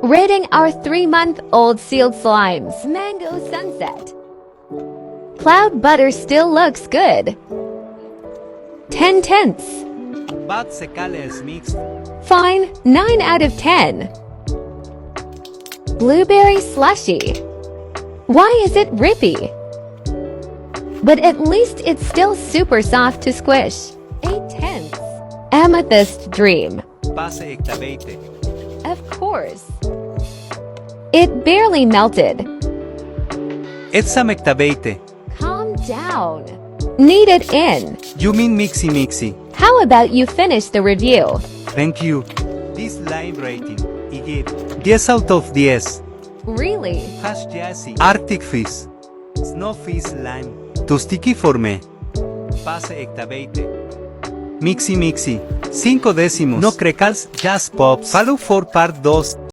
Rating our 3-month-old sealed slimes. Mango Sunset. Cloud butter still looks good. 10 tenths. But the color is mixed. Fine, 9 out of 10. Blueberry slushy. Why is it rippy? But at least it's still super soft to squish. 8 tenths. Amethyst dream. Pase hectabeite. Of course. It barely melted. It's a hectabeite. Calm down. Knead it in. You mean mixy. How about you finish the review? Thank you. This lime rating. I give 10 out of 10. Really? Hash Jazzy. Arctic Fish. Snowfish lime. Too sticky for me. Pase hectabeite. Mixy. 5 décimos. No crecals, just pops. Follow for part 2.